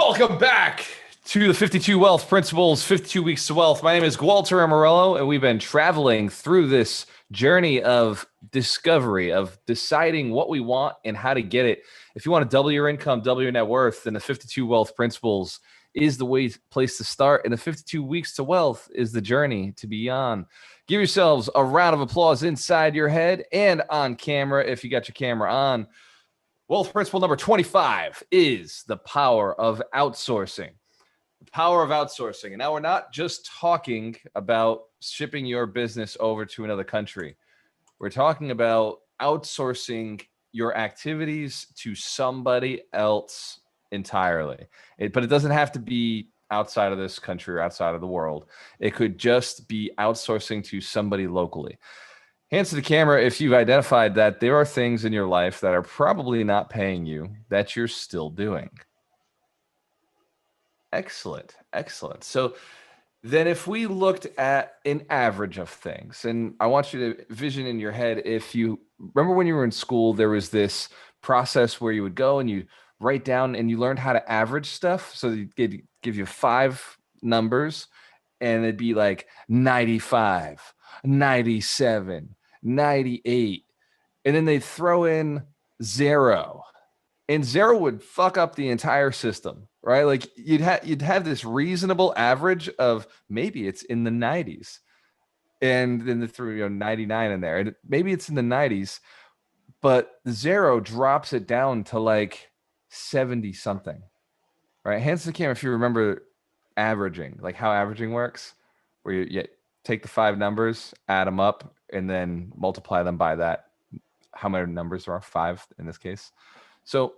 Welcome back to the 52 Wealth Principles, 52 Weeks to Wealth. My name is Walter Amarello, and we've been traveling through this journey of discovery, of deciding what we want and how to get it. If you want to double your income, double your net worth, then the 52 Wealth Principles is the place to start. And the 52 Weeks to Wealth is the journey to be on. Give yourselves a round of applause inside your head and on camera if you got your camera on. Wealth principle number 25 is the power of outsourcing. The power of outsourcing. And now we're not just talking about shipping your business over to another country. We're talking about outsourcing your activities to somebody else entirely. But it doesn't have to be outside of this country or outside of the world. It could just be outsourcing to somebody locally. Hands to the camera if you've identified that there are things in your life that are probably not paying you that you're still doing. Excellent. So then if we looked at an average of things, and I want you to vision in your head, if you remember when you were in school, there was this process where you would go and you write down and you learned how to average stuff. So they'd give you 5 numbers and it'd be like 95, 97, 98, and then they'd throw in 0, and 0 would fuck up the entire system, right? Like you'd have this reasonable average of maybe it's in the 90s, and then they threw 99 in there, and maybe it's in the 90s, but 0 drops it down to like 70 something, right? Hands to the camera if you remember averaging, like how averaging works, where you take the 5 numbers, add them up, and then multiply them by that. How many numbers there are? 5 in this case. So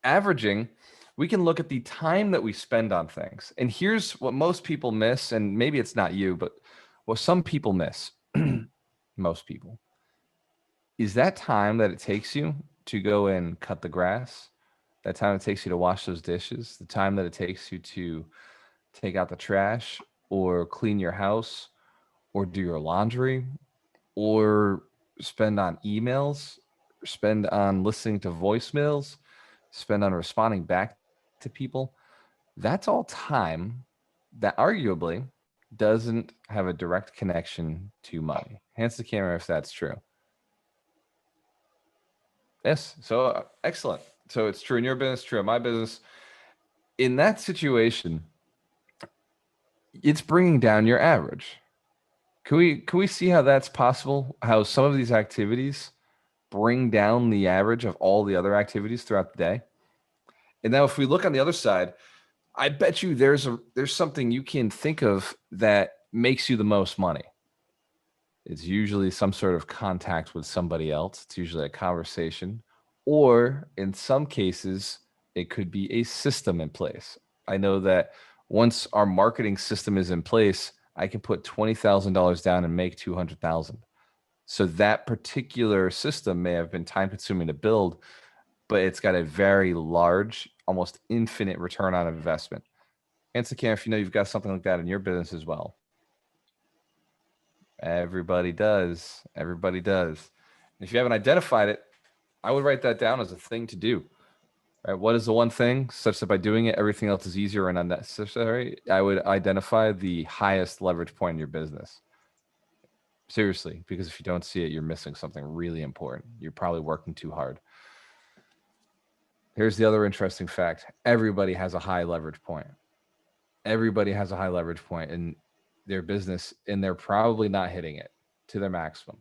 averaging, we can look at the time that we spend on things. And here's what most people miss, and maybe it's not you, but what some people miss, most people, is that time that it takes you to go and cut the grass, that time it takes you to wash those dishes, the time that it takes you to take out the trash or clean your house or do your laundry or spend on emails, spend on listening to voicemails, spend on responding back to people. That's all time that arguably doesn't have a direct connection to money. Hands to the camera if that's true. Yes. So excellent. So it's true in your business, true in my business. In that situation, it's bringing down your average. Can we see how that's possible? How some of these activities bring down the average of all the other activities throughout the day? And now if we look on the other side, I bet you there's something you can think of that makes you the most money. It's usually some sort of contact with somebody else. It's usually a conversation, or in some cases, it could be a system in place. I know that once our marketing system is in place, I can put $20,000 down and make $200,000. So that particular system may have been time consuming to build, but it's got a very large, almost infinite return on investment. Answer Cam, if you know you've got something like that in your business as well. Everybody does. Everybody does. And if you haven't identified it, I would write that down as a thing to do. Right? What is the one thing such that by doing it, everything else is easier and unnecessary? I would identify the highest leverage point in your business. Seriously, because if you don't see it, you're missing something really important. You're probably working too hard. Here's the other interesting fact. Everybody has a high leverage point. Everybody has a high leverage point in their business, and they're probably not hitting it to their maximum.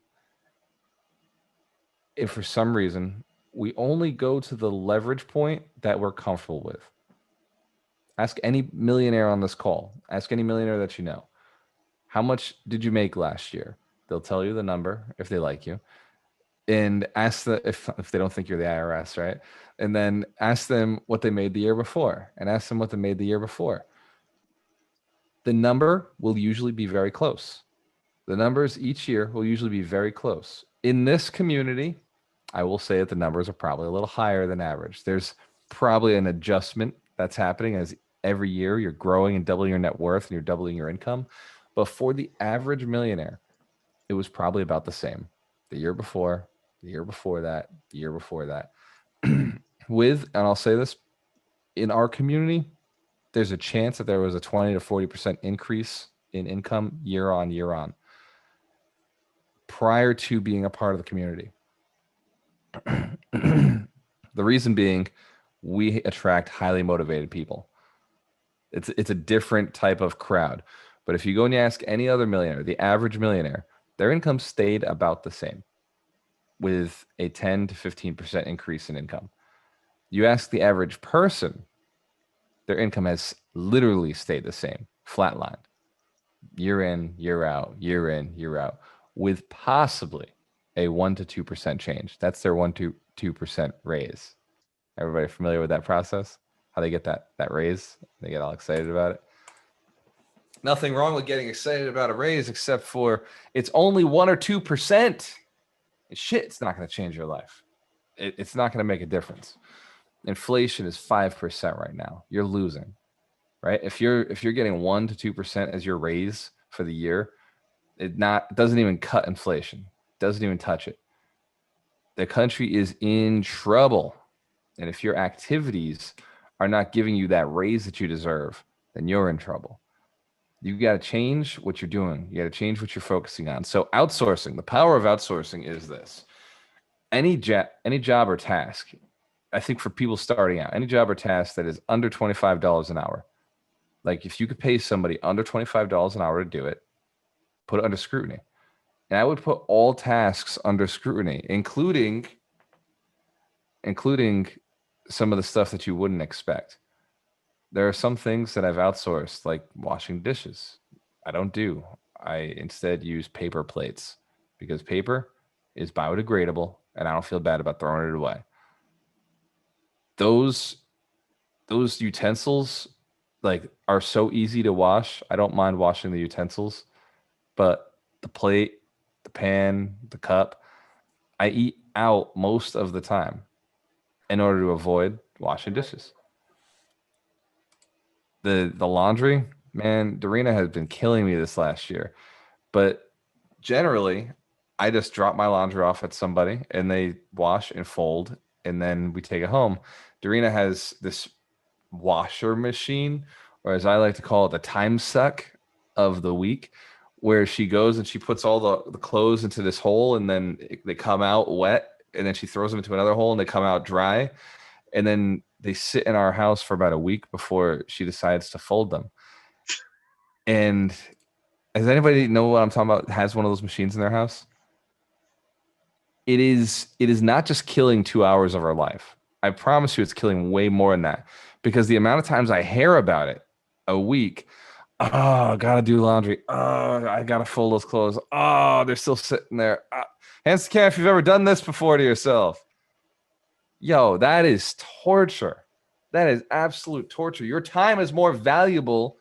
If for some reason we only go to the leverage point that we're comfortable with. Ask any millionaire on this call. Ask any millionaire that you know. How much did you make last year? They'll tell you the number if they like you. And ask them if they don't think you're the IRS, right? And then ask them what they made the year before, and ask them what they made the year before. The number will usually be very close. The numbers each year will usually be very close. In this community, I will say that the numbers are probably a little higher than average. There's probably an adjustment that's happening as every year you're growing and doubling your net worth and you're doubling your income. But for the average millionaire, it was probably about the same. The year before, the year before that, the year before that. And I'll say this, in our community, there's a chance that there was a 20 to 40% increase in income year on prior to being a part of the community. The reason being, we attract highly motivated people. It's a different type of crowd. But if you go and you ask any other millionaire, the average millionaire, their income stayed about the same with a 10 to 15% increase in income. You ask the average person, their income has literally stayed the same, flatlined, year in, year out, year in, year out, with possibly a 1 to 2% change. That's their 1 to 2% raise. Everybody familiar with that process? How they get that raise? They get all excited about it. Nothing wrong with getting excited about a raise, except for it's only 1 or 2%. Shit, it's not going to change your life. It's not going to make a difference. Inflation is 5% right now. You're losing, right? If you're getting 1 to 2% as your raise for the year, it doesn't even cut inflation. Doesn't even touch it. The country is in trouble. And if your activities are not giving you that raise that you deserve, then you're in trouble. You got to change what you're doing. You got to change what you're focusing on. So outsourcing, the power of outsourcing is this. Any job or task, I think for people starting out, any job or task that is under $25 an hour, like if you could pay somebody under $25 an hour to do it, put it under scrutiny. And I would put all tasks under scrutiny, including some of the stuff that you wouldn't expect. There are some things that I've outsourced, like washing dishes. I don't do. I instead use paper plates because paper is biodegradable and I don't feel bad about throwing it away. Those utensils like are so easy to wash. I don't mind washing the utensils, but the plate, the pan, the cup, I eat out most of the time in order to avoid washing dishes. The laundry, man, Dorina has been killing me this last year. But generally, I just drop my laundry off at somebody and they wash and fold, and then we take it home. Dorina has this washer machine, or as I like to call it, the time suck of the week, where she goes and she puts all the clothes into this hole, and then they come out wet, and then she throws them into another hole and they come out dry. And then they sit in our house for about a week before she decides to fold them. And does anybody know what I'm talking about? Has one of those machines in their house? It is not just killing 2 hours of our life. I promise you it's killing way more than that, because the amount of times I hear about it a week, oh, I gotta do laundry. Oh, I gotta fold those clothes. Oh, they're still sitting there. Hands to the camera if you've ever done this before to yourself. Yo, that is torture. That is absolute torture. Your time is more valuable.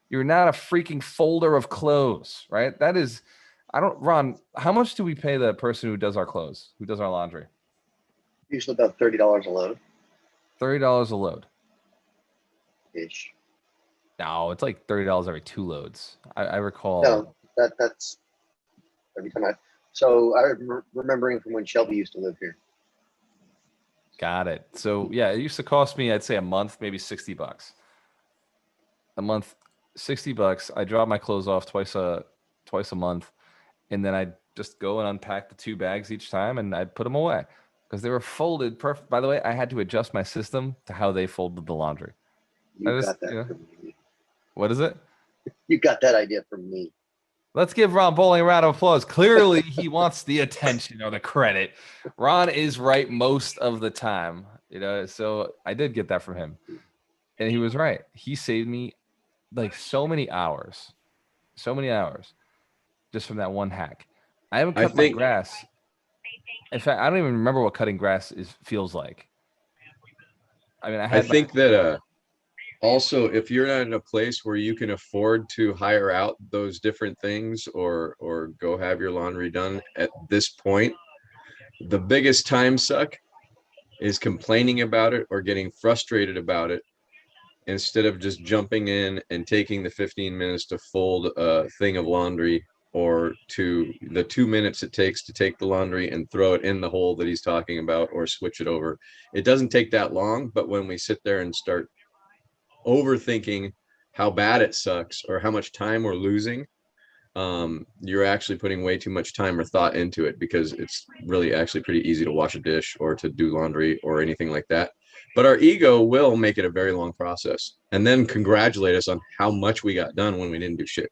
You're not a freaking folder of clothes, right? That is, Ron, how much do we pay the person who does our clothes, who does our laundry? Usually about $30 a load. $30 a load. Ish. No, it's like $30 every 2 loads. I recall. No, that's every time So I'm remembering from when Shelby used to live here. Got it. So yeah, it used to cost me, I'd say a month, maybe $60. A month, $60. I drop my clothes off twice a month, and then I'd just go and unpack the 2 bags each time, and I'd put them away because they were folded perfect. By the way, I had to adjust my system to how they folded the laundry. Got that from me. What is it? You got that idea from me. Let's give Ron Bowling a round of applause. Clearly, he wants the attention or the credit. Ron is right most of the time, so I did get that from him. And he was right. He saved me like so many hours just from that one hack. I haven't cut my grass. In fact, I don't even remember what cutting grass feels like. I mean, I think that also, if you're not in a place where you can afford to hire out those different things or go have your laundry done at this point, the biggest time suck is complaining about it or getting frustrated about it instead of just jumping in and taking the 15 minutes to fold a thing of laundry or to the 2 minutes it takes to take the laundry and throw it in the hole that he's talking about or switch it over. It doesn't take that long, but when we sit there and start overthinking how bad it sucks or how much time we're losing, you're actually putting way too much time or thought into it, because it's really actually pretty easy to wash a dish or to do laundry or anything like that. But our ego will make it a very long process and then congratulate us on how much we got done when we didn't do shit.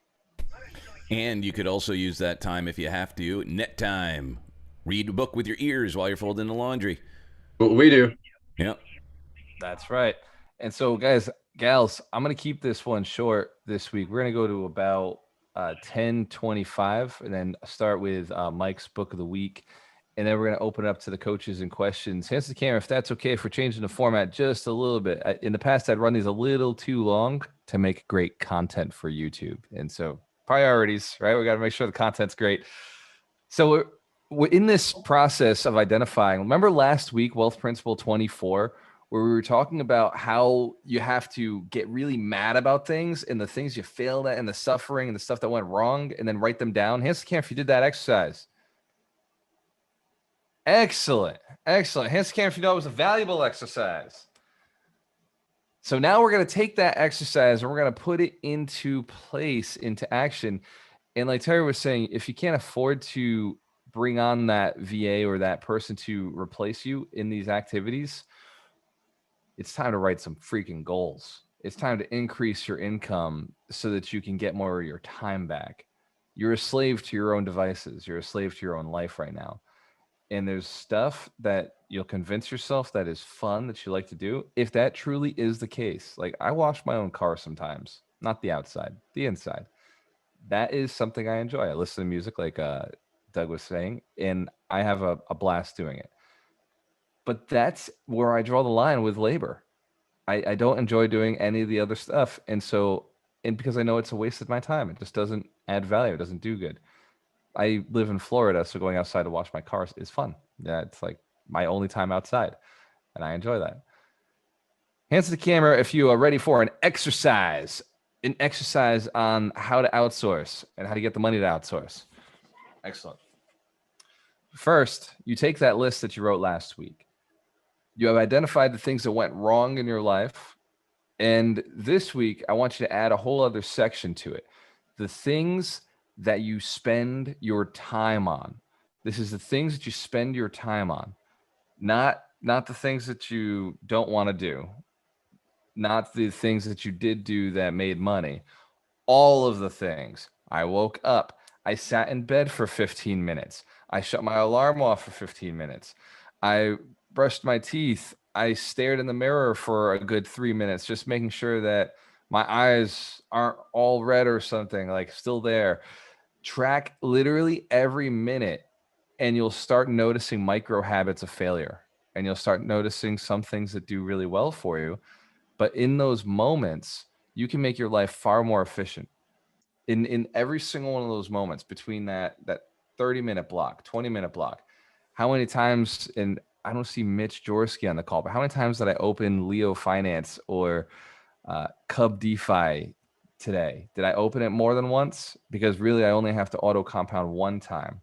And you could also use that time, if you have to, net time. Read a book with your ears while you're folding the laundry. What we do. Yep. That's right. And so, guys, gals, I'm going to keep this one short this week. We're going to go to about 10:25 and then start with Mike's book of the week. And then we're going to open it up to the coaches and questions. Hands to the camera, if that's okay, for changing the format just a little bit. In the past, I'd run these a little too long to make great content for YouTube. And so priorities, right? We got to make sure the content's great. So we're in this process of identifying. Remember last week, Wealth Principle 24, where we were talking about how you have to get really mad about things and the things you failed at and the suffering and the stuff that went wrong, and then write them down. Hands to the camera if you did that exercise. Excellent. Excellent. Hands to the camera if you know it was a valuable exercise. So now we're going to take that exercise and we're going to put it into place, into action. And like Terry was saying, if you can't afford to bring on that VA or that person to replace you in these activities, it's time to write some freaking goals. It's time to increase your income so that you can get more of your time back. You're a slave to your own devices. You're a slave to your own life right now. And there's stuff that you'll convince yourself that is fun, that you like to do. If that truly is the case, like I wash my own car sometimes, not the outside, the inside. That is something I enjoy. I listen to music like Doug was saying, and I have a blast doing it. But that's where I draw the line with labor. I don't enjoy doing any of the other stuff. And because I know it's a waste of my time, it just doesn't add value. It doesn't do good. I live in Florida, so going outside to wash my cars is fun. Yeah, it's like my only time outside, and I enjoy that. Hands to the camera if you are ready for an exercise on how to outsource and how to get the money to outsource. Excellent. First, you take that list that you wrote last week. You have identified the things that went wrong in your life. And this week, I want you to add a whole other section to it. The things that you spend your time on. This is the things that you spend your time on, not the things that you don't want to do, not the things that you did do that made money. All of the things. I woke up. I sat in bed for 15 minutes. I shut my alarm off for 15 minutes. I brushed my teeth. I stared in the mirror for a good 3 minutes, just making sure that my eyes aren't all red or something, like still there. Track literally every minute, and you'll start noticing micro habits of failure, and you'll start noticing some things that do really well for you. But in those moments, you can make your life far more efficient. In every single one of those moments, between that 30-minute block, 20-minute block, how many times, and I don't see Mitch Jorsky on the call, but how many times did I open Leo Finance or Cub DeFi today? Did I open it more than once? Because really, I only have to auto compound one time.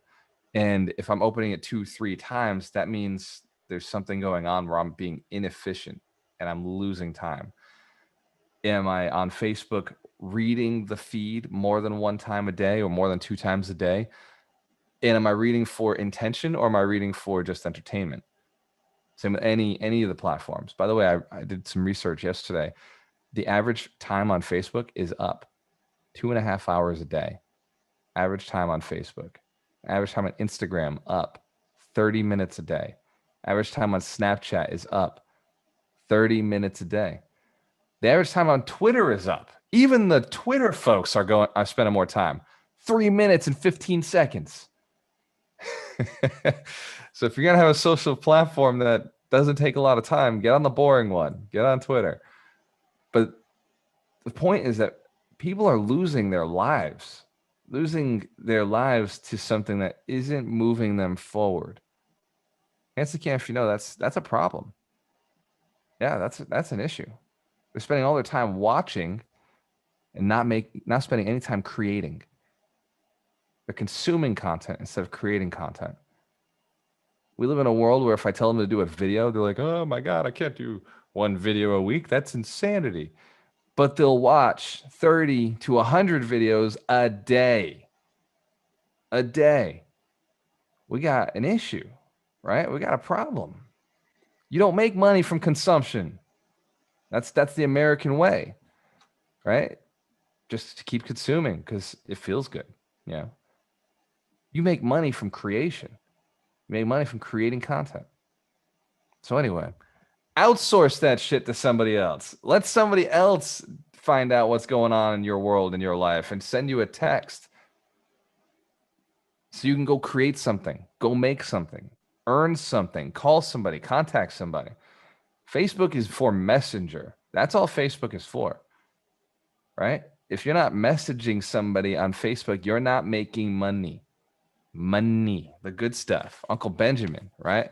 And if I'm opening it 2-3 times, that means there's something going on where I'm being inefficient and I'm losing time. Am I on Facebook reading the feed more than one time a day or more than 2 times a day? And am I reading for intention, or am I reading for just entertainment? Same with any of the platforms. By the way, I did some research yesterday. The average time on Facebook is up 2.5 hours a day. Average time on Facebook. Average time on Instagram up 30 minutes a day. Average time on Snapchat is up 30 minutes a day. The average time on Twitter is up. Even the Twitter folks are spending more time. 3 minutes and 15 seconds. So if you're going to have a social platform that doesn't take a lot of time, get on the boring one. Get on Twitter. But the point is that people are losing their lives to something that isn't moving them forward. Hands to the camera if you know that's a problem. Yeah, that's an issue. They're spending all their time watching and not spending any time creating. They're consuming content instead of creating content. We live in a world where if I tell them to do a video, they're like, oh my God, I can't do one video a week. That's insanity. But they'll watch 30 to 100 videos a day. A day. We got an issue, right? We got a problem. You don't make money from consumption. That's the American way, right? Just to keep consuming because it feels good. Yeah. You make money from creation. You make money from creating content. So anyway, outsource that shit to somebody else. Let somebody else find out what's going on in your world, in your life, and send you a text so you can go create something, go make something, earn something, call somebody, contact somebody. Facebook is for messenger. That's all Facebook is for, right? If you're not messaging somebody on Facebook, you're not making money. Money, the good stuff. Uncle Benjamin, right?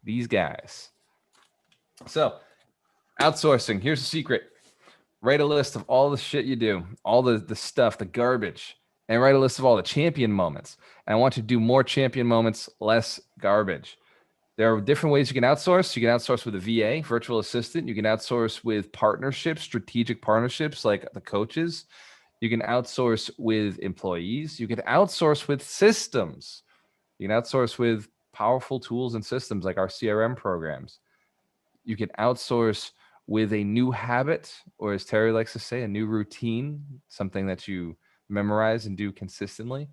These guys. So, outsourcing. Here's the secret. Write a list of all the shit you do, all the stuff, the garbage, and write a list of all the champion moments. And I want you to do more champion moments, less garbage. There are different ways you can outsource. You can outsource with a VA, virtual assistant. You can outsource with partnerships, strategic partnerships like the coaches. You can outsource with employees. You can outsource with systems. You can outsource with powerful tools and systems like our CRM programs. You can outsource with a new habit, or as Terry likes to say, a new routine, something that you memorize and do consistently.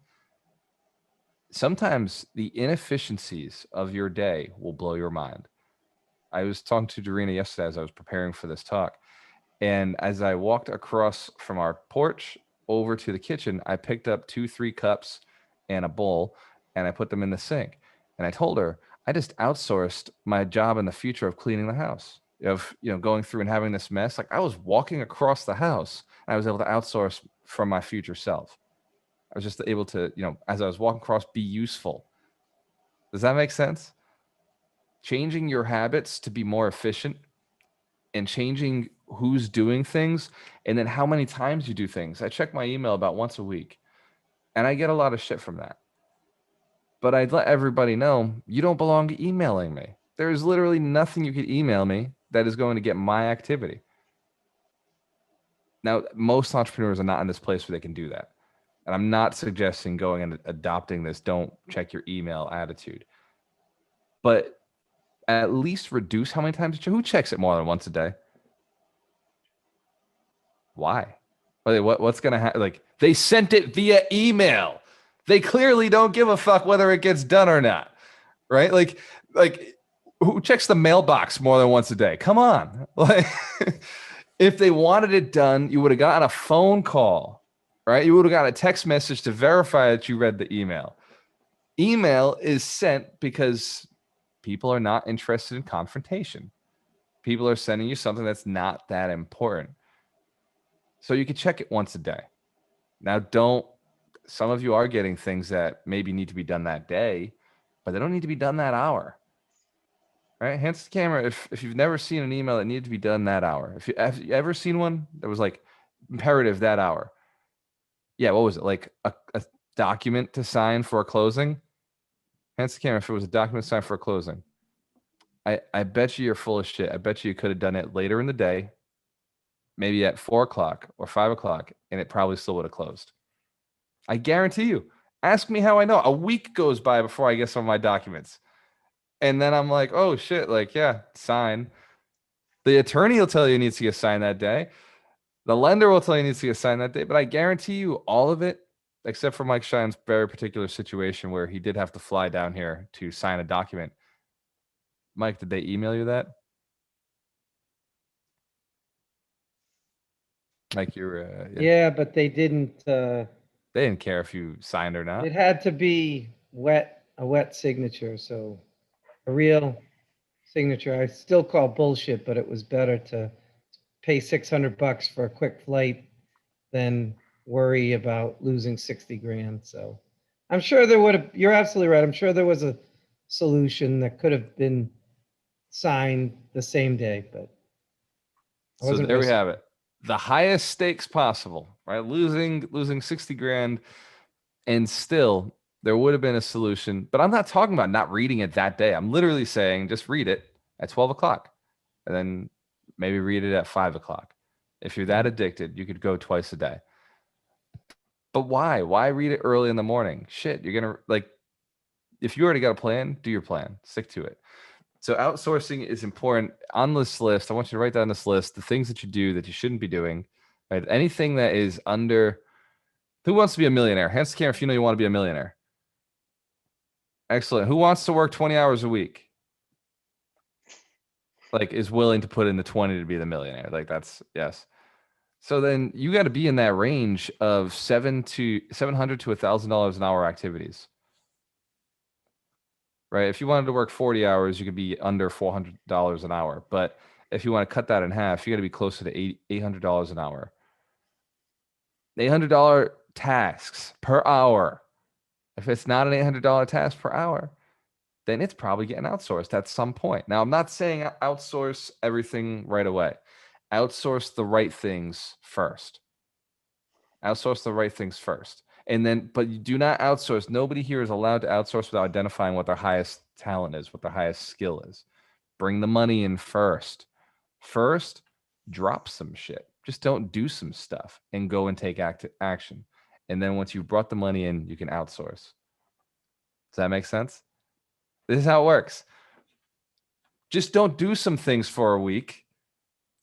Sometimes the inefficiencies of your day will blow your mind. I was talking to Dorina yesterday as I was preparing for this talk. And as I walked across from our porch over to the kitchen, I picked up 2-3 cups and a bowl, and I put them in the sink. And I told her, I just outsourced my job in the future of cleaning the house, of going through and having this mess. Like I was walking across the house, and I was able to outsource from my future self. I was just able to, as I was walking across, be useful. Does that make sense? Changing your habits to be more efficient and changing who's doing things and then how many times you do things. I check my email about once a week, and I get a lot of shit from that. But I'd let everybody know you don't belong to emailing me. There's literally nothing you could email me that is going to get my activity. Now, most entrepreneurs are not in this place where they can do that. And I'm not suggesting going and adopting this don't check your email attitude. But at least reduce how many times you check. Who checks it more than once a day? Why? What's going to happen? Like, they sent it via email. They clearly don't give a fuck whether it gets done or not, right? Like who checks the mailbox more than once a day? Come on. Like, if they wanted it done, you would have gotten a phone call, right? You would have got a text message to verify that you read the email. Email is sent because people are not interested in confrontation. People are sending you something that's not that important. So you can check it once a day. Now, some of you are getting things that maybe need to be done that day, but they don't need to be done that hour. Right? Hands to the camera if you've never seen an email that needed to be done that hour. Have you ever seen one that was like imperative that hour? Yeah, what was it? Like a document to sign for a closing? Hands to the camera if it was a document to sign for a closing. I bet you're full of shit. I bet you could have done it later in the day, maybe at 4 o'clock or 5 o'clock, and it probably still would have closed. I guarantee you. Ask me how I know. A week goes by before I get some of my documents. And then I'm like, oh shit, like, yeah, sign. The attorney will tell you it needs to get signed that day. The lender will tell you it needs to get signed that day. But I guarantee you all of it, except for Mike Shine's very particular situation where he did have to fly down here to sign a document. Mike, did they email you that? Mike, you're Yeah, but they didn't. They didn't care if you signed or not. It had to be a wet signature, so a real signature. I still call bullshit, but it was better to pay $600 for a quick flight than worry about losing 60 grand. So I'm sure there would have, you're absolutely right. I'm sure there was a solution that could have been signed the same day, but I So wasn't there we risking- have it. The highest stakes possible, right? Losing 60 grand. And still, there would have been a solution. But I'm not talking about not reading it that day. I'm literally saying just read it at 12 o'clock and then maybe read it at 5 o'clock. If you're that addicted, you could go twice a day. But why? Why read it early in the morning? Shit, you're going to like, if you already got a plan, do your plan, stick to it. So outsourcing is important on this list. I want you to write down this list, the things that you do that you shouldn't be doing, right? Anything that is under, who wants to be a millionaire? Hands to camera if you know you want to be a millionaire. Excellent. Who wants to work 20 hours a week? Like is willing to put in the 20 to be the millionaire. Like that's, yes. So then you got to be in that range of $700 to $1,000 an hour activities. Right? If you wanted to work 40 hours, you could be under $400 an hour. But if you want to cut that in half, you got to be closer to $800 an hour. $800 tasks per hour. If it's not an $800 task per hour, then it's probably getting outsourced at some point. Now, I'm not saying outsource everything right away. Outsource the right things first. Outsource the right things first. And then, but you do not outsource. Nobody here is allowed to outsource without identifying what their highest talent is, what their highest skill is. Bring the money in first. First, drop some shit. Just don't do some stuff and go and take action. And then once you've brought the money in, you can outsource. Does that make sense? This is how it works. Just don't do some things for a week.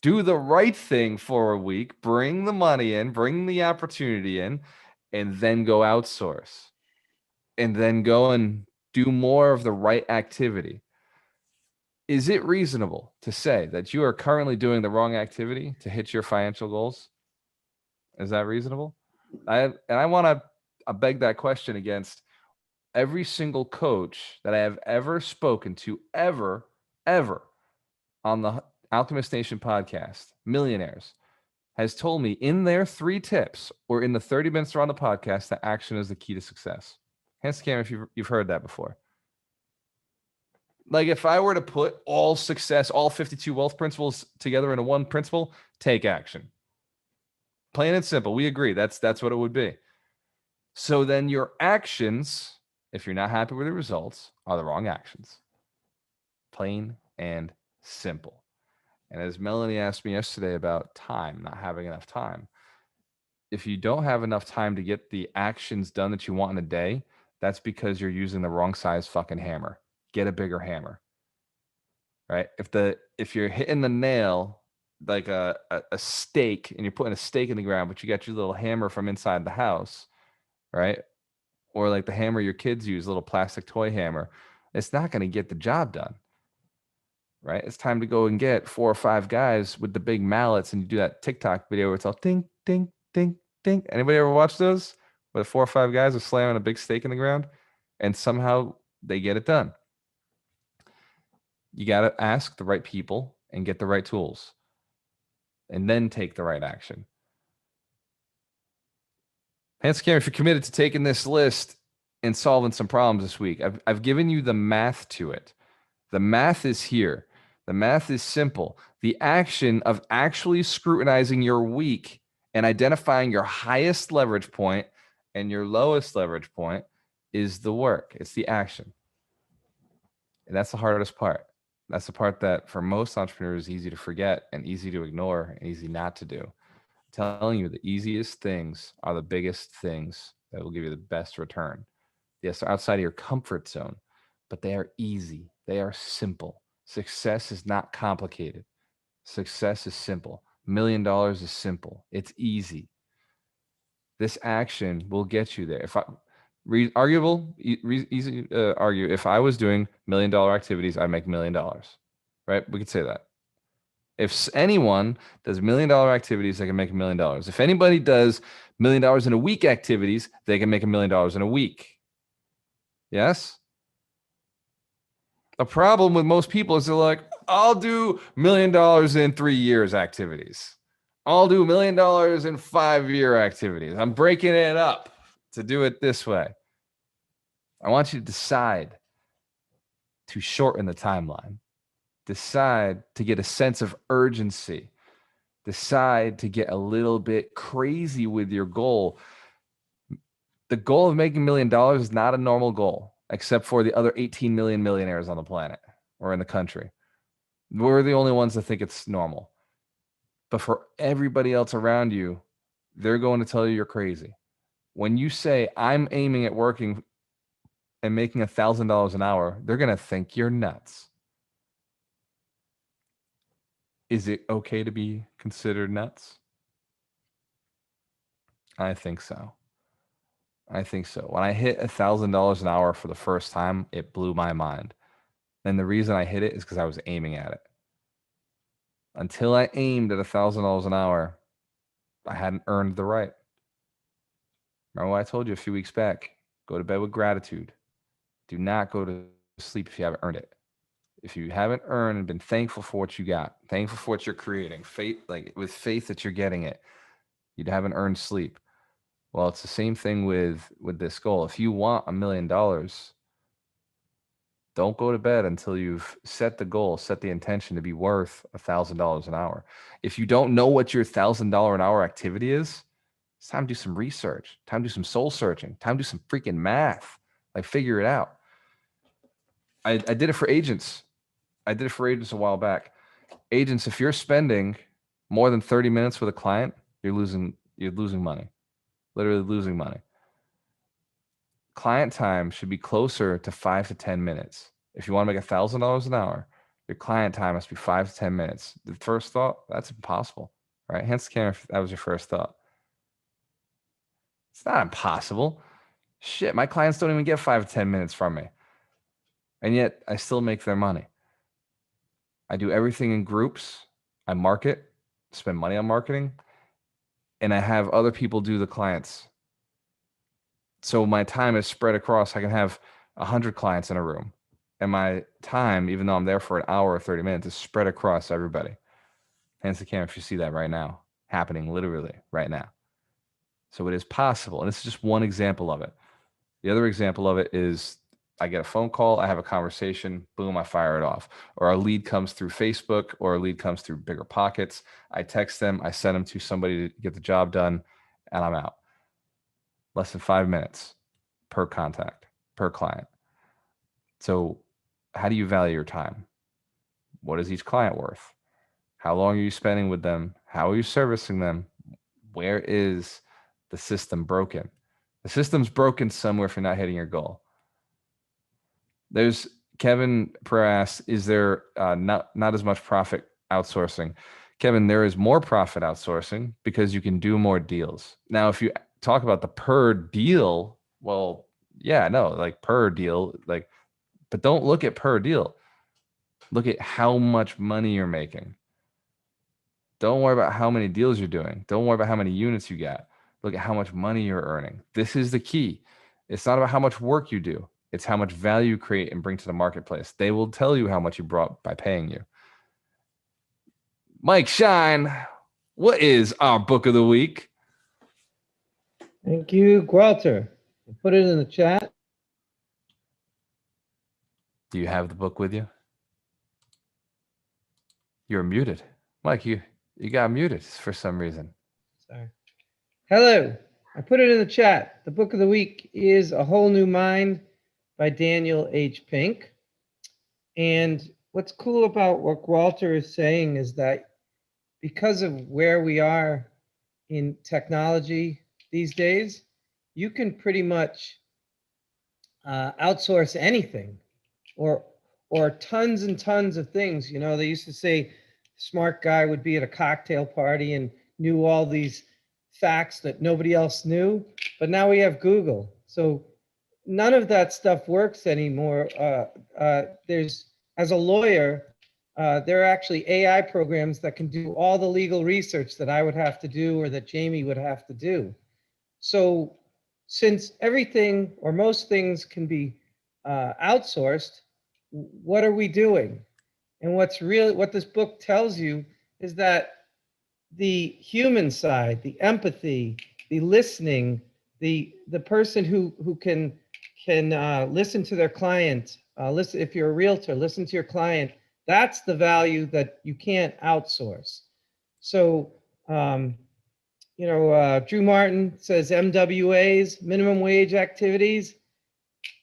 Do the right thing for a week. Bring the money in, bring the opportunity in, and then go outsource. And then go and do more of the right activity. Is it reasonable to say that you are currently doing the wrong activity to hit your financial goals? Is that reasonable? I want to beg that question against every single coach that I have ever spoken to, ever on the Alchemist Nation podcast, millionaires, has told me in their 3 tips or in the 30 minutes they're on the podcast that action is the key to success. Hands to camera if you've heard that before. Like if I were to put all success, all 52 wealth principles together into one principle, take action. Plain and simple. We agree. That's what it would be. So then your actions, if you're not happy with the results, are the wrong actions. Plain and simple. And as Melanie asked me yesterday about time, not having enough time, if you don't have enough time to get the actions done that you want in a day, that's because you're using the wrong size fucking hammer. Get a bigger hammer, right? If you're hitting the nail like a stake and you're putting a stake in the ground, but you got your little hammer from inside the house, right? Or like the hammer your kids use, a little plastic toy hammer, it's not going to get the job done. Right? It's time to go and get 4 or 5 guys with the big mallets and you do that TikTok video where it's all ding, ding, ding, ding. Anybody ever watch those? Where the 4 or 5 guys are slamming a big stake in the ground and somehow they get it done. You got to ask the right people and get the right tools and then take the right action. Hands to camera, if you're committed to taking this list and solving some problems this week, I've given you the math to it. The math is here. The math is simple. The action of actually scrutinizing your week and identifying your highest leverage point and your lowest leverage point is the work. It's the action. And that's the hardest part. That's the part that for most entrepreneurs is easy to forget and easy to ignore and easy not to do. I'm telling you, the easiest things are the biggest things that will give you the best return. Yes, they're outside of your comfort zone, but they are easy. They are simple. Success is not complicated. Success is simple. $1 million is simple. It's easy. This action will get you there. If I easy argue, if I was doing $1 million activities, I'd make $1 million. Right? We could say that. If anyone does $1 million activities, they can make $1 million. If anybody does $1 million in a week activities, they can make $1 million in a week. Yes? The problem with most people is they're like, I'll do $1 million in 3 years activities. I'll do $1 million in 5-year activities. I'm breaking it up to do it this way. I want you to decide to shorten the timeline. Decide to get a sense of urgency. Decide to get a little bit crazy with your goal. The goal of making $1 million is not a normal goal, except for the other 18 million millionaires on the planet or in the country. We're the only ones that think it's normal. But for everybody else around you, they're going to tell you you're crazy. When you say, I'm aiming at working and making $1,000 an hour, they're going to think you're nuts. Is it okay to be considered nuts? I think so. I think so. When I hit $1,000 an hour for the first time, it blew my mind. And the reason I hit it is because I was aiming at it. Until I aimed at $1,000 an hour, I hadn't earned the right. Remember what I told you a few weeks back? Go to bed with gratitude. Do not go to sleep if you haven't earned it. If you haven't earned and been thankful for what you got, thankful for what you're creating, faith, like with faith that you're getting it, you haven't earned sleep. Well, it's the same thing with this goal. If you want $1 million, don't go to bed until you've set the goal, set the intention to be worth $1,000 an hour. If you don't know what your $1,000 an hour activity is, it's time to do some research, time to do some soul searching, time to do some freaking math, like figure it out. I did it for agents. I did it for agents a while back. Agents, if you're spending more than 30 minutes with a client, you're losing money, literally losing money. Client time should be closer to 5 to 10 minutes. If you want to make $1,000 an hour, your client time must be 5 to 10 minutes. The first thought, that's impossible, right? Hence, camera, if that was your first thought. It's not impossible. Shit, my clients don't even get 5 to 10 minutes from me. And yet I still make their money. I do everything in groups. I market, spend money on marketing, and I have other people do the clients. So my time is spread across. I can have 100 clients in a room. And my time, even though I'm there for an hour or 30 minutes, is spread across everybody. Hence the camera if you see that right now, happening literally right now. So it is possible. And this is just one example of it. The other example of it is I get a phone call, I have a conversation, boom, I fire it off. Or a lead comes through Facebook, or a lead comes through Bigger Pockets. I text them, I send them to somebody to get the job done, and I'm out. Less than 5 minutes per contact, per client. So how do you value your time? What is each client worth? How long are you spending with them? How are you servicing them? Where is the system broken? The system's broken somewhere if you're not hitting your goal. There's Kevin Pereira asks, is there not as much profit outsourcing? Kevin, there is more profit outsourcing because you can do more deals. Now, if you talk about the per deal, well, yeah, no, like per deal, like, but don't look at per deal. Look at how much money you're making. Don't worry about how many deals you're doing. Don't worry about how many units you got. Look at how much money you're earning. This is the key. It's not about how much work you do. It's how much value you create and bring to the marketplace. They will tell you how much you brought by paying you. Mike Shine, what is our book of the week? Thank you, Walter. Put it in the chat. Do you have the book with you? You're muted. Mike, you got muted for some reason. Sorry. Hello. I put it in the chat. The book of the week is A Whole New Mind by Daniel H. Pink. And what's cool about what Walter is saying is that because of where we are in technology these days, you can pretty much outsource anything or tons and tons of things. You know, they used to say smart guy would be at a cocktail party and knew all these facts that nobody else knew, but now we have Google. So none of that stuff works anymore. There's, as a lawyer, there are actually AI programs that can do all the legal research that I would have to do or that Jamie would have to do. So since everything or most things can be outsourced, what are we doing? And what this book tells you is that the human side, the empathy, the listening, the person who can listen to their client, listen, if you're a realtor, listen to your client, that's the value that you can't outsource. So Drew Martin says MWAs, minimum wage activities.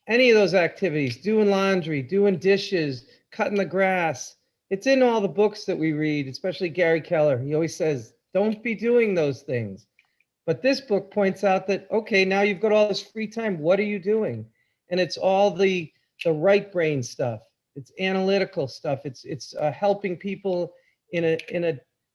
Any of those activities, doing laundry, doing dishes, cutting the grass. It's in all the books that we read, especially Gary Keller. He always says, don't be doing those things. But this book points out that, okay, now you've got all this free time. What are you doing? And it's all the right brain stuff. It's analytical stuff. It's helping people in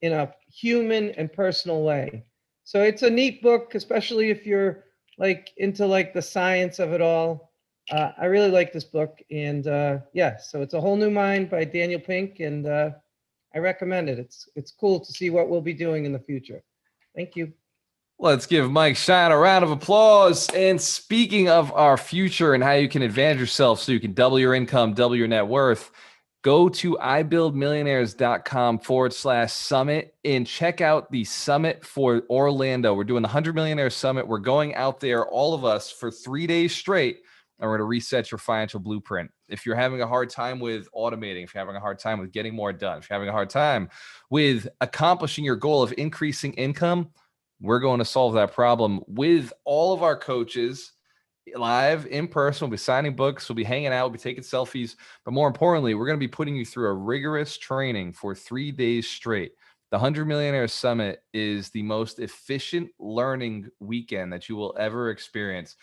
a human and personal way. So it's a neat book, especially if you're like into like the science of it all. I really like this book, and yeah, so it's A Whole New Mind by Daniel Pink, and I recommend it. It's cool to see what we'll be doing in the future. Thank you. Let's give Mike Shine a round of applause. And speaking of our future and how you can advantage yourself so you can double your income, double your net worth, go to ibuildmillionaires.com/summit and check out the summit for Orlando. We're doing the 100 Millionaire Summit. We're going out there, all of us, for 3 days straight, and we're going to reset your financial blueprint. If you're having a hard time with automating, if you're having a hard time with getting more done, if you're having a hard time with accomplishing your goal of increasing income, we're going to solve that problem with all of our coaches live in person. We'll be signing books. We'll be hanging out. We'll be taking selfies. But more importantly, we're going to be putting you through a rigorous training for 3 days straight. The 100 Millionaire Summit is the most efficient learning weekend that you will ever experience.